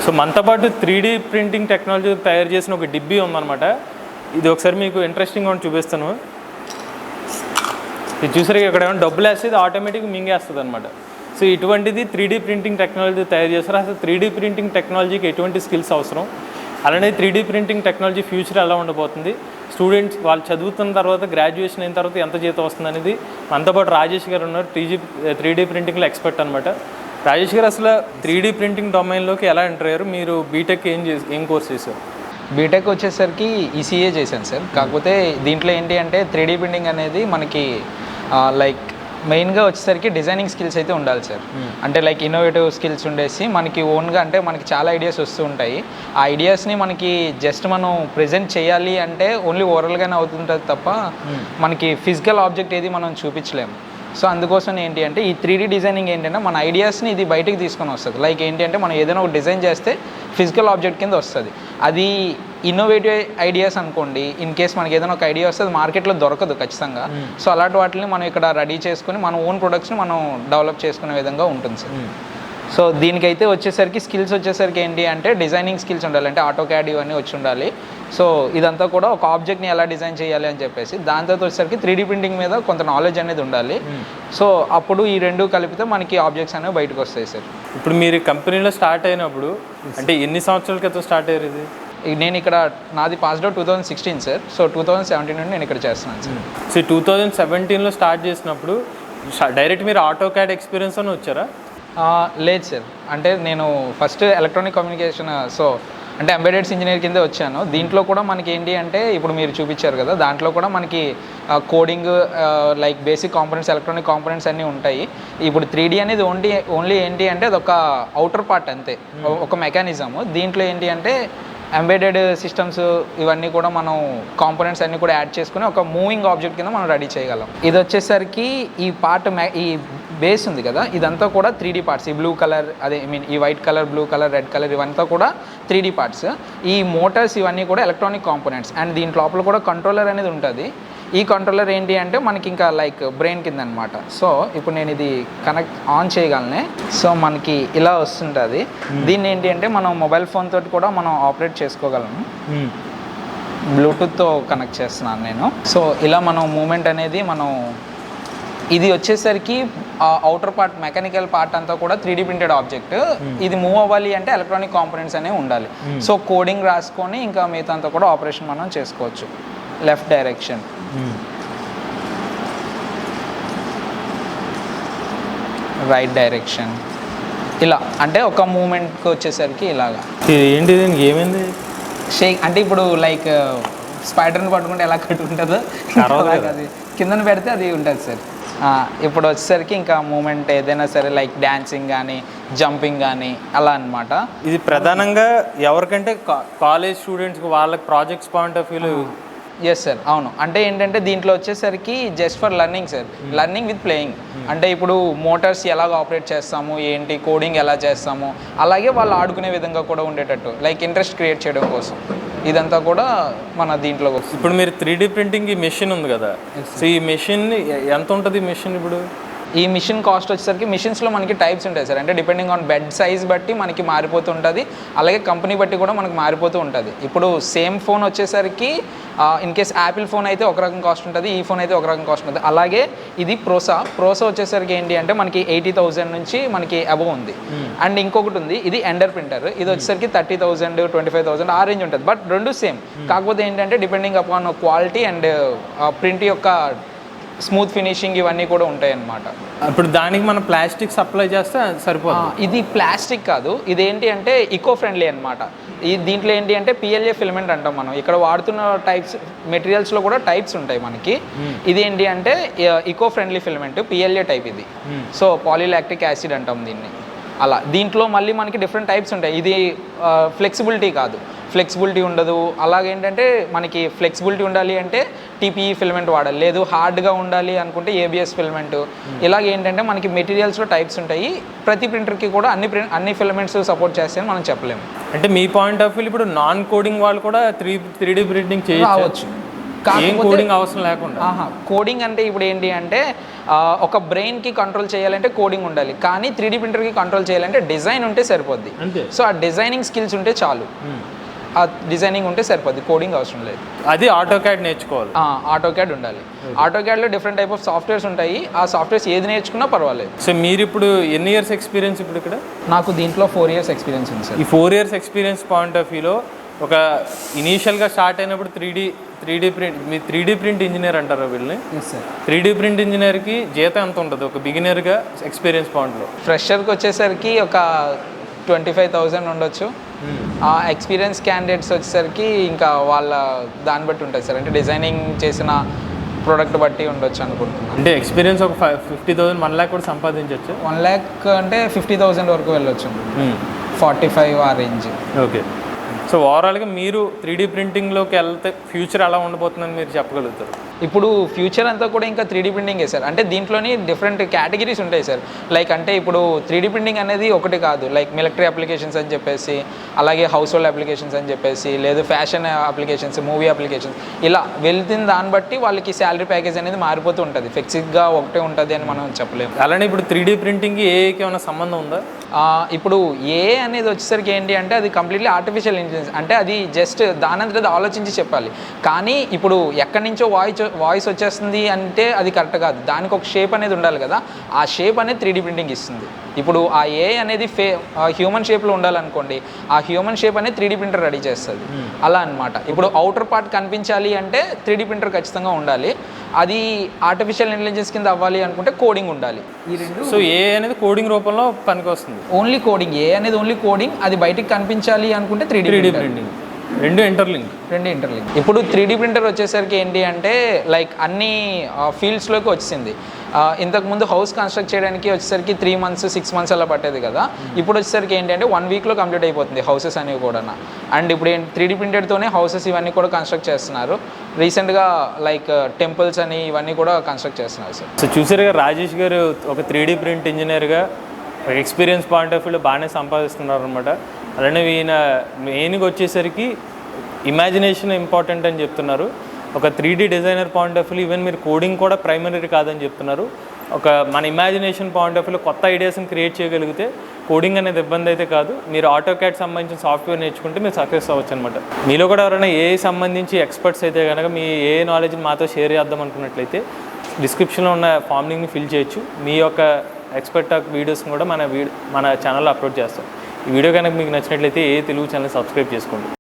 So మనతో పాటు 3D printing technology తయారు చేసిన ఒక డిబ్బీ ఉందన్నమాట. ఇది ఒకసారి మీకు ఇంట్రెస్టింగ్గా ఉండి చూపిస్తాను. ఇది చూసారు, ఇక్కడ ఏమైనా డబ్బులు వేస్తే ఇది ఆటోమేటిక్గా మింగేస్తుంది అనమాట. సో ఇటువంటిది 3D ప్రింటింగ్ టెక్నాలజీ తయారు చేస్తారు. అసలు 3D ప్రింటింగ్ టెక్నాలజీకి ఎటువంటి స్కిల్స్ అవసరం, అలానే 3D ప్రింటింగ్ టెక్నాలజీ ఫ్యూచర్ ఎలా ఉండబోతుంది, స్టూడెంట్స్ వాళ్ళు చదువుతున్న తర్వాత గ్రాడ్యుయేషన్ అయిన తర్వాత ఎంత జీతం వస్తుంది అనేది మనతో పాటు రాజేష్ గారు ఉన్నారు. 3D ప్రింటింగ్లో ఎక్స్పర్ట్ అనమాట. రాజేష్ గారు, అసలు 3D ప్రింటింగ్ డొమైన్లోకి ఎలా ఎంటర్ అయ్యారు? మీరు బీటెక్ ఏం కోర్స్ చేశారు? బీటెక్ వచ్చేసరికి ఈసీఏ చేశాను సార్. కాకపోతే దీంట్లో ఏంటి అంటే 3D ప్రింటింగ్ అనేది మనకి లైక్ మెయిన్గా వచ్చేసరికి డిజైనింగ్ స్కిల్స్ అయితే ఉండాలి సార్. అంటే లైక్ ఇన్నోవేటివ్ స్కిల్స్ ఉండేసి మనకి ఓన్గా అంటే మనకి చాలా ఐడియాస్ వస్తూ ఉంటాయి. ఆ ఐడియాస్ని మనకి జస్ట్ మనం ప్రజెంట్ చేయాలి అంటే ఓన్లీ ఓరల్గానే అవుతుంటుంది తప్ప మనకి ఫిజికల్ ఆబ్జెక్ట్ ఏది మనం చూపించలేము. సో అందుకోసం ఏంటి అంటే ఈ 3D డిజైనింగ్ ఏంటంటే మన ఐడియాస్ని ఇది బయటకు తీసుకొని వస్తుంది. లైక్ ఏంటి అంటే మనం ఏదైనా ఒక డిజైన్ చేస్తే ఫిజికల్ ఆబ్జెక్ట్ కింద వస్తుంది. అది ఇన్నోవేటివ్ ఐడియాస్ అనుకోండి, ఇన్ కేస్ మనకి ఏదైనా ఒక ఐడియా వస్తే అది మార్కెట్లో దొరకదు ఖచ్చితంగా. సో అలాంటి వాటిని మనం ఇక్కడ రెడీ చేసుకుని మన ఓన్ ప్రొడక్ట్స్ని మనం డెవలప్ చేసుకునే విధంగా ఉంటుంది సార్. సో దీనికైతే వచ్చేసరికి స్కిల్స్ వచ్చేసరికి ఏంటి అంటే డిజైనింగ్ స్కిల్స్ ఉండాలి, అంటే ఆటో క్యాడ్ ఇవన్నీ వచ్చి ఉండాలి. సో ఇదంతా కూడా ఒక ఆబ్జెక్ట్ని ఎలా డిజైన్ చేయాలి అని చెప్పేసి దాని తర్వాత వచ్చేసరికి 3D ప్రింటింగ్ మీద కొంత నాలెడ్జ్ అనేది ఉండాలి. సో అప్పుడు ఈ రెండు కలిపితే మనకి ఆబ్జెక్ట్స్ అనేవి బయటకు వస్తాయి సార్. ఇప్పుడు మీరు కంపెనీలో స్టార్ట్ అయినప్పుడు అంటే ఎన్ని సంవత్సరాల క్రితం స్టార్ట్ అయ్యారు? ఇది నేను ఇక్కడ నాది పాస్డ్ అవుట్ 2016 సార్. సో 2017 నుండి నేను ఇక్కడ చేస్తున్నాను సార్. సో 2017లో స్టార్ట్ చేసినప్పుడు డైరెక్ట్ మీరు ఆటో క్యాడ్ ఎక్స్పీరియన్స్ అని వచ్చారా? లేదు సార్, అంటే నేను ఫస్ట్ ఎలక్ట్రానిక్ కమ్యూనికేషన్ అంటే ఎంబెడెడ్స్ ఇంజనీర్ కింద వచ్చాను. దీంట్లో కూడా మనకి ఏంటి అంటే ఇప్పుడు మీరు చూపించారు కదా, దాంట్లో కూడా మనకి coding like basic components, electronic components అన్నీ ఉంటాయి. ఇప్పుడు 3D అనేది ఓన్లీ ఏంటి అంటే అది ఒక అవుటర్ పార్ట్ అంతే, ఒక మెకానిజము. దీంట్లో ఏంటి అంటే ఎంబెడెడ్ సిస్టమ్స్ ఇవన్నీ కూడా మనం కాంపోనెంట్స్ అన్నీ కూడా యాడ్ చేసుకుని ఒక మూవింగ్ ఆబ్జెక్ట్ కింద మనం రెడీ చేయగలం. ఇది వచ్చేసరికి ఈ పార్ట్ ఈ బేస్ ఉంది కదా, ఇదంతా కూడా 3D పార్ట్స్. ఈ బ్లూ కలర్ ఈ white colour, blue colour, red colour ఇవంతా కూడా 3D పార్ట్స్. ఈ మోటార్స్ ఇవన్నీ కూడా ఎలక్ట్రానిక్ కాంపోనెంట్స్. అండ్ దీని లోపల కూడా కంట్రోలర్ అనేది ఉంటుంది. ఈ కంట్రోలర్ ఏంటి అంటే మనకి ఇంకా లైక్ బ్రెయిన్ కింద అనమాట. సో ఇప్పుడు నేను ఇది ఆన్ చేయగలనే. సో మనకి ఇలా వస్తుంటుంది. దీన్ని ఏంటి అంటే మనం మొబైల్ ఫోన్ తోటి కూడా మనం ఆపరేట్ చేసుకోగలము. బ్లూటూత్తో కనెక్ట్ చేస్తున్నాను నేను. సో ఇలా మనం మూమెంట్ అనేది ఇది వచ్చేసరికి అవుటర్ పార్ట్ మెకానికల్ పార్ట్ అంతా కూడా 3D ప్రింటెడ్ ఆబ్జెక్ట్. ఇది మూవ్ అవ్వాలి అంటే ఎలక్ట్రానిక్ కాంపోనెంట్స్ అనేవి ఉండాలి. సో కోడింగ్ రాసుకొని ఇంకా మిగతా అంతా కూడా ఆపరేషన్ మనం చేసుకోవచ్చు. లెఫ్ట్ డైరెక్షన్, రైట్ డైరెక్షన్, ఇలా అంటే ఒక మూమెంట్కి వచ్చేసరికి ఇలాగా. ఏంటి ఏమైంది? షేక్ అంటే ఇప్పుడు లైక్ స్పైడర్ని పట్టుకుంటే ఎలా కట్టుకుంటుందో అది కిందన పెడితే అది ఉంటుంది సార్. ఇప్పుడు వచ్చేసరికి ఇంకా మూమెంట్ ఏదైనా సరే లైక్ డాన్సింగ్ కానీ జంపింగ్ కానీ అలా అనమాట. ఇది ప్రధానంగా ఎవరికంటే కాలేజ్ స్టూడెంట్స్కి వాళ్ళకి ప్రాజెక్ట్స్ పాయింట్ ఆఫ్ వ్యూలో. ఎస్ సార్, అవును. అంటే ఏంటంటే దీంట్లో వచ్చేసరికి just for learning sir, learning with playing. అంటే ఇప్పుడు మోటార్స్ ఎలాగ ఆపరేట్ చేస్తాము, ఏంటి కోడింగ్ ఎలా చేస్తాము, అలాగే వాళ్ళు ఆడుకునే విధంగా కూడా ఉండేటట్టు లైక్ ఇంట్రెస్ట్ క్రియేట్ చేయడం కోసం ఇదంతా కూడా మన దీంట్లో వస్తుంది. ఇప్పుడు మీరు 3D ప్రింటింగ్ ఈ మెషిన్ ఉంది కదా, సో ఈ మెషిన్ ఎంత ఉంటుంది? మెషిన్ ఇప్పుడు ఈ మిషన్ కాస్ట్ వచ్చేసరికి మిషన్స్లో మనకి టైప్స్ ఉంటాయి సార్. అంటే డిపెండింగ్ ఆన్ బెడ్ సైజ్ బట్టి మనకి మారిపోతూ ఉంటుంది, అలాగే కంపెనీ బట్టి కూడా మనకి మారిపోతూ ఉంటుంది. ఇప్పుడు సేమ్ ఫోన్ వచ్చేసరికి ఇన్ కేస్ యాపిల్ ఫోన్ అయితే ఒక రకం కాస్ట్ ఉంటుంది, ఈ ఫోన్ అయితే ఒక రకం కాస్ట్ ఉంటుంది. అలాగే ఇది ప్రోసా వచ్చేసరికి ఏంటి అంటే మనకి 80,000 నుంచి మనకి అబవ్ ఉంది. అండ్ ఇంకొకటి ఉంది, ఇది ఎండర్ ప్రింటర్. ఇది వచ్చేసరికి 30,000, 25,000 ఆ రేంజ్ ఉంటుంది. బట్ రెండు సేమ్, కాకపోతే ఏంటంటే depending upon quality and print యొక్క స్మూత్ ఫినిషింగ్ ఇవన్నీ కూడా ఉంటాయి అన్నమాట. ఇప్పుడు దానికి మనం ప్లాస్టిక్ సప్లై చేస్తే సరిపోతుంది. ఇది ప్లాస్టిక్ కాదు, ఇదేంటి అంటే ఈకో ఫ్రెండ్లీ అనమాట. దీంట్లో ఏంటి అంటే PLA ఫిలమెంట్ అంటాం మనం. ఇక్కడ వాడుతున్న టైప్స్ మెటీరియల్స్లో కూడా టైప్స్ ఉంటాయి మనకి. ఇది ఏంటి అంటే eco friendly filament, PLA type ఇది. సో పాలీలాక్టిక్ యాసిడ్ అంటాం దీన్ని. అలా దీంట్లో మళ్ళీ మనకి డిఫరెంట్ టైప్స్ ఉంటాయి. ఇది ఫ్లెక్సిబిలిటీ కాదు, ఫ్లెక్సిబిలిటీ ఉండదు. అలాగేంటంటే మనకి ఫ్లెక్సిబిలిటీ ఉండాలి అంటే TPE ఫిలమెంట్ వాడాలి, లేదు హార్డ్గా ఉండాలి అనుకుంటే ABS ఫిలమెంట్. ఇలాగేంటంటే మనకి మెటీరియల్స్లో టైప్స్ ఉంటాయి. ప్రతి ప్రింటర్కి కూడా అన్ని ఫిలమెంట్స్ సపోర్ట్ చేస్తాయని మనం చెప్పలేము. అంటే మీ పాయింట్ ఆఫ్ వ్యూ ఇప్పుడు నాన్ కోడింగ్ వాళ్ళు కూడా 3D ప్రింటింగ్ చేయవచ్చు. ఏం కోడింగ్ అవసరం లేకుండా. కోడింగ్ అంటే ఇప్పుడు ఏంటి అంటే ఒక బ్రెయిన్కి కంట్రోల్ చేయాలంటే కోడింగ్ ఉండాలి, కానీ 3D ప్రింటర్కి కంట్రోల్ చేయాలంటే డిజైన్ ఉంటే సరిపోద్ది. సో ఆ డిజైనింగ్ స్కిల్స్ ఉంటే చాలు, ఆ డిజైనింగ్ ఉంటే సరిపోద్ది, కోడింగ్ అవసరం లేదు. అది ఆటో క్యాడ్ నేర్చుకోవాలి. ఆటో క్యాడ్ ఉండాలి. ఆటో క్యాడ్లో డిఫరెంట్ టైప్ ఆఫ్ సాఫ్ట్వేర్స్ ఉంటాయి, ఆ సాఫ్ట్వేర్స్ ఏది నేర్చుకున్నా పర్వాలేదు. సో మీరు ఇప్పుడు ఎన్ని ఇయర్స్ ఎక్స్పీరియన్స్ ఇప్పుడు ఇక్కడ? నాకు దీంట్లో 4 years ఎక్స్పీరియన్స్ ఉంది సార్. ఈ 4 years ఎక్స్పీరియన్స్ పాయింట్ ఆఫ్ వ్యూలో ఒక ఇనీషియల్గా స్టార్ట్ అయినప్పుడు 3D ప్రింట్, మీ 3D ప్రింట్ ఇంజనీర్ అంటారా వీళ్ళని? 3D ప్రింట్ ఇంజనీర్కి జీతం ఎంత ఉంటుంది ఒక బిగినర్గా ఎక్స్పీరియన్స్ పాయింట్లో? ఫ్రెషర్కి వచ్చేసరికి ఒక 25,000 ఉండొచ్చు. ఆ ఎక్స్పీరియన్స్ క్యాండిడేట్స్ వచ్చేసరికి ఇంకా వాళ్ళ దాన్ని బట్టి ఉంటుంది సార్, అంటే డిజైనింగ్ చేసిన ప్రోడక్ట్ బట్టి ఉండొచ్చు అనుకుంటున్నాను. అంటే ఎక్స్పీరియన్స్ ఒక 50,000 1 lakh కూడా సంపాదించవచ్చు. 1 lakh అంటే 50,000 వరకు వెళ్ళొచ్చు, 45 ఆ రేంజ్. ఓకే. సో ఓవరాల్గా మీరు 3D ప్రింటింగ్లోకి వెళ్తే ఫ్యూచర్ ఎలా ఉండబోతుందని మీరు చెప్పగలుగుతారు? ఇప్పుడు ఫ్యూచర్ అంతా కూడా ఇంకా 3D ప్రింటింగే సార్. అంటే దీంట్లోని డిఫరెంట్ కేటగిరీస్ ఉంటాయి సార్. లైక్ అంటే ఇప్పుడు 3D ప్రింటింగ్ అనేది ఒకటి కాదు, లైక్ మిలిటరీ అప్లికేషన్స్ అని చెప్పేసి, అలాగే హౌస్ హోల్డ్ అప్లికేషన్స్ అని చెప్పేసి, లేదు ఫ్యాషన్ అప్లికేషన్స్, మూవీ అప్లికేషన్స్, ఇలా వెళ్తున్న దాన్ని బట్టి వాళ్ళకి శాలరీ ప్యాకేజ్ అనేది మారిపోతూ ఉంటుంది, ఫిక్స్డ్గా ఒకటే ఉంటుంది అని మనం చెప్పలేము. అలానే ఇప్పుడు 3D ప్రింటింగ్కి ఏఐకి ఏమైనా సంబంధం ఉందా? ఇప్పుడు ఏ అనేది వచ్చేసరికి ఏంటి అంటే అది కంప్లీట్లీ ఆర్టిఫిషియల్ ఇంటెలిజెన్స్, అంటే అది జస్ట్ దానంతట అది ఆలోచించి చెప్పాలి. కానీ ఇప్పుడు ఎక్కడి నుంచో వాయిస్ వచ్చేస్తుంది అంటే అది కరెక్ట్ కాదు, దానికి ఒక షేప్ అనేది ఉండాలి కదా, ఆ షేప్ అనేది 3D ప్రింటింగ్ ఇస్తుంది. ఇప్పుడు ఆ ఏ అనేది హ్యూమన్ షేప్లో ఉండాలనుకోండి, ఆ హ్యూమన్ షేప్ అనేది 3D ప్రింటర్ రెడీ చేస్తుంది. అలా అనమాట. ఇప్పుడు అవుటర్ పార్ట్ కనిపించాలి అంటే 3D ప్రింటర్ ఖచ్చితంగా ఉండాలి. అది ఆర్టిఫిషియల్ ఇంటెలిజెన్స్ కింద అవ్వాలి అనుకుంటే కోడింగ్ ఉండాలి. ఈ రెండు. సో ఏ అనేది కోడింగ్ రూపంలో పనికి వస్తుంది. ఓన్లీ కోడింగ్, ఏ అనేది ఓన్లీ కోడింగ్, అది బయటికి కనిపించాలి అనుకుంటే 3D ప్రింటింగ్. రెండు ఇంటర్లింక్. ఇప్పుడు 3D ప్రింటర్ వచ్చేసరికి ఏంటి అంటే లైక్ అన్ని ఫీల్డ్స్లోకి వచ్చింది. ఇంతకుముందు హౌస్ కన్స్ట్రక్ట్ చేయడానికి వచ్చేసరికి 3 months 6 months అలా పట్టేది కదా, ఇప్పుడు వచ్చేసరికి ఏంటి అంటే 1 weekలో కంప్లీట్ అయిపోతుంది హౌసెస్ అనేవి కూడా. అండ్ ఇప్పుడు 3D ప్రింటెడ్తోనే హౌసెస్ ఇవన్నీ కూడా కన్స్ట్రక్ట్ చేస్తున్నారు. రీసెంట్గా లైక్ టెంపుల్స్ అని ఇవన్నీ కూడా కన్స్ట్రక్ట్ చేస్తున్నారు సార్. సో చూసారుగా రాజేష్ గారు ఒక 3D ప్రింట్ ఇంజనీర్గా ఎక్స్పీరియన్స్ పాయింట్ ఆఫ్ వ్యూలో బాగానే సంపాదిస్తున్నారు అనమాట. అలానే ఈయన మెయిన్గా వచ్చేసరికి ఇమాజినేషన్ ఇంపార్టెంట్ అని చెప్తున్నారు. ఒక 3D designer point of view even మీరు కోడింగ్ కూడా ప్రైమరీ కాదని చెప్తున్నారు. ఒక మన ఇమాజినేషన్ పాయింట్ ఆఫ్ వ్యూలో కొత్త ఐడియాస్ని క్రియేట్ చేయగలిగితే కోడింగ్ అనేది ఇబ్బంది అయితే కాదు. మీరు ఆటో క్యాడ్ సంబంధించిన సాఫ్ట్వేర్ నేర్చుకుంటే మీరు సక్సెస్ అవ్వచ్చు అనమాట. మీలో కూడా ఎవరైనా ఏ సంబంధించి ఎక్స్పర్ట్స్ అయితే కనుక మీ ఏ నాలెడ్జ్ని మాతో షేర్ చేద్దాం అనుకున్నట్లయితే డిస్క్రిప్షన్లో ఉన్న ఫామ్ లింక్ని ఫిల్ చేయొచ్చు. మీ యొక్క ఎక్స్పర్ట్ టాక్ వీడియోస్ని కూడా మన ఛానల్లో అప్లోడ్ చేస్తాం. ఈ వీడియో కనుక మీకు నచ్చినట్లయితే ఏ తెలుగు ఛానల్ సబ్స్క్రైబ్ చేసుకోండి.